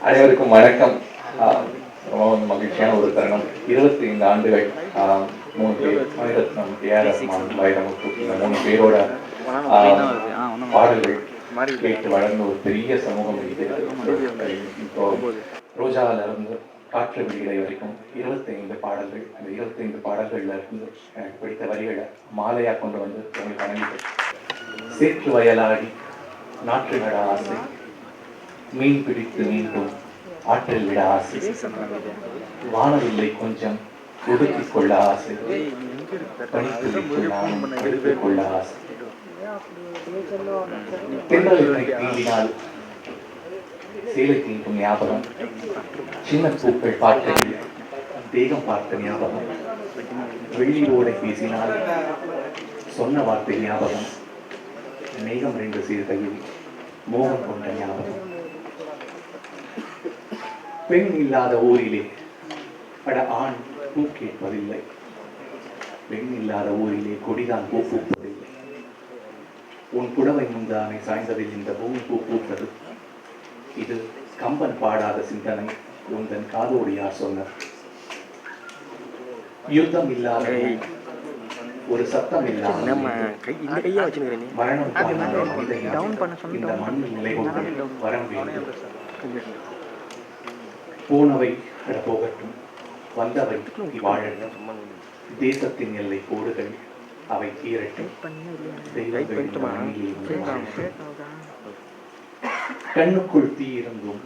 அனைவருக்கும் வணக்கம். ரொம்ப மகிழ்ச்சியான ஒரு தருணம். 25 ஆண்டுகள் 3 பேர் மணிரத்னம், ஏஆர் ரஹ்மான், வைரமுத்து இந்த 3 பேரோட பாடல்கள் கேட்டு வளர்ந்த ஒரு பெரிய சமூகம் இருக்கிறது. இப்போ ரோஜாவில இருந்து காற்று வெளியிடை வரைக்கும் 25 பாடல்கள். அந்த 25 பாடல்கள்ல இருந்து எனக்கு பிடித்த வரிகளை மாலையா கொண்டு வந்து உங்களுக்கு வணங்கிட்டு, சேற்று வயலாடி நாற்று நட ஆசை, மீன் பிடித்து மீண்டும் ஆற்றில் விட ஆசை, வானவில்லை கொஞ்சம் ஒதுக்கிக் கொள்ள ஆசை, பனித்துளிக்குள் நானும் எடுத்துக் கொள்ள ஆசை, பெண்கள் தீண்டினால் சேலை தீண்டும் ஞாபகம், சின்ன பூக்கள் பார்க்கையில் தேகம் பார்த்த ஞாபகம், வெள்ளி ஓடை பேசினால் சொன்ன வார்த்தை ஞாபகம், மேகம் 2 சீர்கையில் மோகம் கொண்ட ஞாபகம், பெண் இல்லாத ஊரிலே பட ஆண் பூ கேட்பதில்லை, பெண் இல்லாத ஊரிலே கொடிதான் பூ பூப்பதில்லை, உன் புடவை முந்தானை சாய்ந்ததில் இந்த பூமி பூ பூத்தது, இது கம்பன் பாடாத சிந்தனை உந்தன் காதோடு யார் சொன்னார், யுத்தம் இல்லாத ஒரு சத்தம் இல்லாமல் மரணம் இந்த மண்ணில் நிலை கொண்டு வரம் வேண்டும், போனவை போகட்டும், வந்தவை வாழட்டும், தேசத்தின் எல்லை கோடுகள் அவை தீரட்டும், கண்ணுக்குள் தீ இருந்தும்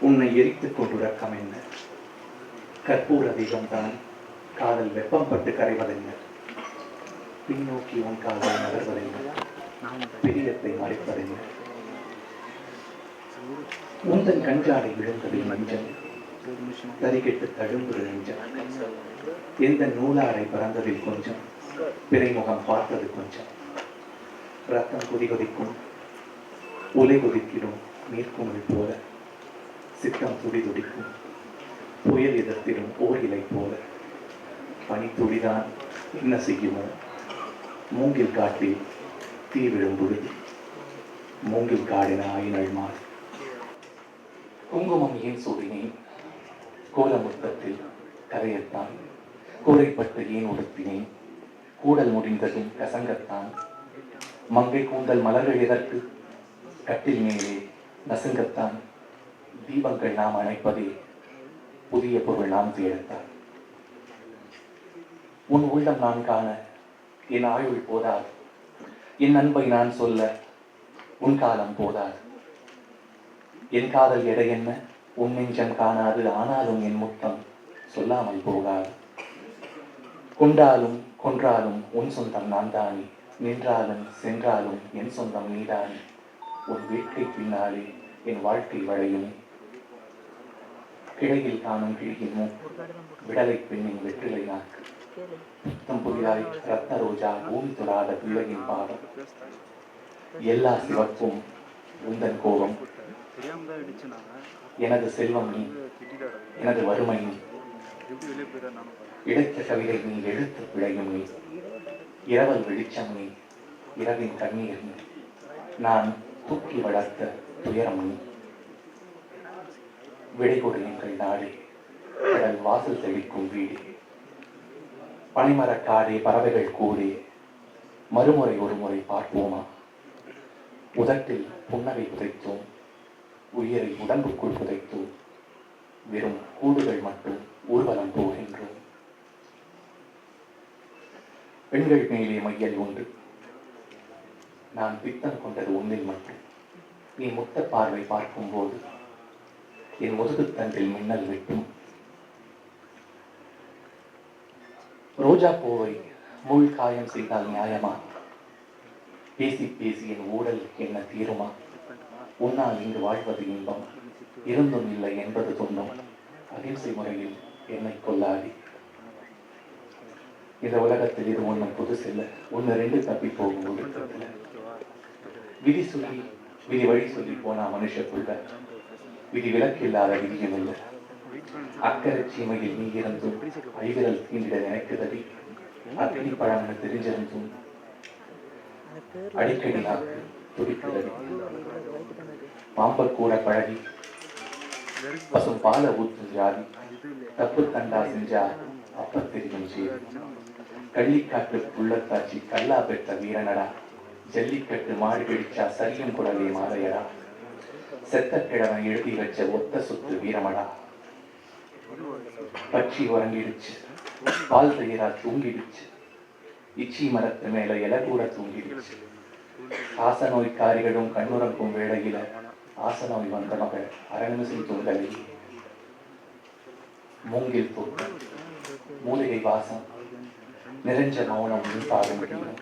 உன்னை எரித்துக் கொண்டுறக்கம் என்ன, கற்பூர தீபம்தான் காதல் வெப்பம் பட்டு கரைவதென்ன, பின்னோக்கி உன் காதல் நகர்வதென்ன, பிரியத்தை மறைப்பதென்ன, உந்தன் கஞ்சாடை விழுந்ததில் மஞ்சள் தறிகெட்டு தழும்புறு நெஞ்சம், எந்த நூலாடை பறந்ததில் கொஞ்சம் பிறைமுகம் பார்த்தது கொஞ்சம், ரத்தம் கொதிக்கும் உலை கொதிக்கிடும் நீர்க்குமிழ் போல, சித்தம் துடிதுடிக்கும் புயல் எதிர்த்திடும் ஓர் இலை போல, பனித்துளிதான் என்ன செய்யுமோ, மூங்கில் காட்டில் தீ விழும் பொழுது மூங்கில் காடின ஆயினள் மாறி, குங்குமம் ஏன் சூடினேன் கோலமுத்தத்தில் கரையத்தான், கூரைப்பட்டு ஏன் உடுத்தினேன் கூடல் முடிந்ததும் கசங்கத்தான், மங்கை கூந்தல் மலர்கள் எதற்கு கட்டில் மேலே நசுங்கத்தான், தீபங்கள் நாம் அணைப்பதே புதிய பொருள் நாம் தேடத்தான், உன் உள்ளம் நான் காண என் ஆயுள் போதாது, என் அன்பை நான் சொல்ல உன் காலம் போதாது, என் காதல் எடை என்ன உன் நெஞ்சம் காணாது, ஆனாலும் என் முத்தம் சொல்லாமல் போகாது, கொண்டாலும் கொன்றாலும் உன் சொந்தம் நான் தானே, நின்றாலும் சென்றாலும் என் சொந்தம் நீதானே, உன் வேட்கை பின்னாலே என் வாழ்க்கை வளையும், கிளையில் காணும் கிழியின் விடலை பெண்ணின் வெற்றிலை நாக்கு, புத்தம் புதிதாய் ரத்த ரோஜா பூமி தொடாத பிள்ளையின் பாதம், எல்லா சிவப்பும் உந்தன் கோபம், எனது செல்வம் நீ எனது வறுமை நீ, இடைத்த கவிதை நீ எழுத்து பிழையும் நீ, இரவல் வெளிச்சம் நீ இரவின் கண்ணீர் நீ, நான் தூக்கி வளர்த்த துயரம் நீ, விடைகொடு எங்கள் நாடே கடல் வாசல் தெளிக்கும் வீடே, பனிமரக்காடே பறவைகள் கூடே மறுமுறை ஒரு முறை பார்ப்போமா, உதட்டில் புன்னகை புதைத்தோம் உயிரை உடம்புக்குள் புதைத்தோம், வெறும் கூடுகள் மட்டும் ஊர்வலம் போகின்றோம், பெண்கள் மேலே மையல் உண்டு, நான் பித்தம் கொண்டது உன்னில் மட்டும், நீ முத்த பார்வை பார்க்கும் போது என் முதுகுத்தண்டில் மின்னல் வெட்டும், ரோஜா பூவை முள் காயம் செய்தால் நியாயமா, பேசி பேசி என் ஊடல் என்ன தீருமா, உன்னால் இங்கு வாழ்வது இன்பம் இருந்தும் இல்லை என்பது துன்பம், அகிம்சை முறையில் என்னை கொல்லாதி, இந்த உலகத்தில் இது ஒன்றும் புதுசில்லை, ஒன்று ரெண்டு தப்பி போகும் ஒழுக்கத்தில், விதி சொல்லி விதி வழி சொல்லி போனா மனுஷக்குள்ள விதி விலக்கில்லாத விதியும் இல்லை, அக்கறை சீமையில் நீ இருந்தும் ஐவிரல் தீண்டிட நினைக்குதடி, அக்னி பழம்னு தெரிஞ்சிருந்தும் அடிக்கடி நாக்கு துடிக்குதடி, பாம்பர் கூட பழகி பசும் பாலை ஊற்றும் ஜாதி, தப்பு தண்டா செஞ்சா அப்ப தெரியும் செய்தி. கள்ளிக்காட்டு புள்ளத்தாச்சி கல்லா பெற்ற வீரனடா, ஜல்லிக்கட்டு மாடு பிடிச்சா சரியும் குடலே மாலையடா, செத்த கிழவன் எழுதி வச்ச ஒத்த சொத்து வீரமடா. பச்சி உறங்கிடுச்சு, பால் தயிரா தூங்கிடுச்சு, இச்சி மரத்து மேல இலை கூட தூங்கிடுச்சு. ஆசநோய்க்காரிகளும் கண்ணுறங்கும் வேளையில ஆசநோய் வந்த மகள் அரை நிமிஷம் தூங்கலை. மூங்கில் தூக்கம், மூலிகை வாசம், நிறைஞ்ச மௌனம் பாடும் தீரம்.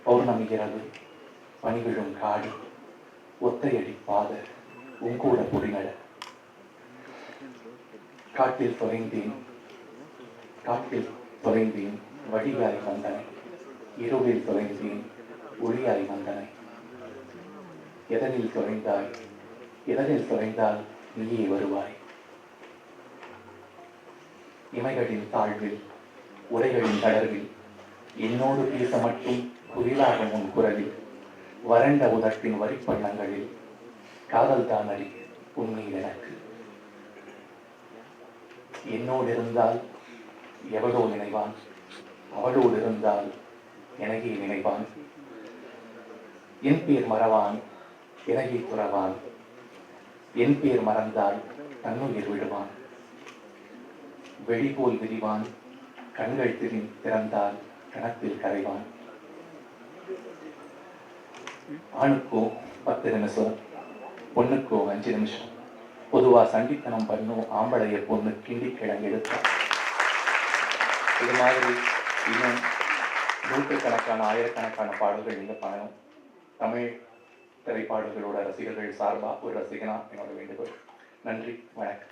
பௌர்ணமி இரவு, பனிவிழும் காடு, ஒத்தையடி பாத உங்கூட பொடிநட. காட்டில் தொலைந்தேன், காட்டில் தொலைந்தேன், வழியாய் வந்தனை. இருளில் தொலைந்தேன், ஒளியாய் வந்தனை. எதனில் தொலைந்தாய், எதனில் தொலைந்தால் நீயே வருவாய். இமைகளின் தாழ்வில், உரைகளின் தளர்வில், என்னோடு பேச மட்டும் புதிதாக உன் குரலில், வறண்ட உதட்டின் வரிப்பள்ளங்களில் காதல் தானடி உண்மையில் எனக்கு. என்னோடு இருந்தால் எவளோ நினைவான், அவளோடு இருந்தால் எனகே நினைவான். என் பேர் மறவான், எனகே துறவான். என் பேர் மறந்தால் தன்னுயிர் விடுவான். வெளிபோல் விரிவான், கண்கள் திறந்தால் கணத்தில் கரைவான். ஆணுக்கோ 10 நிமிஷம், பொண்ணுக்கோ 5 நிமிஷம். பொதுவா சண்டித்தனம் பண்ணும் ஆம்பளைய பொண்ணு கிண்டி கிழங்கு எடுத்தான். இது மாதிரி இன்னும் நூற்றுக்கணக்கான ஆயிரக்கணக்கான பாடல்கள் இந்த பயணம். தமிழ் திரைப்பாடல்களோட ரசிகர்கள் சார்பா ஒரு ரசிகனா என்னோட வேண்டுகோள். நன்றி, வணக்கம்.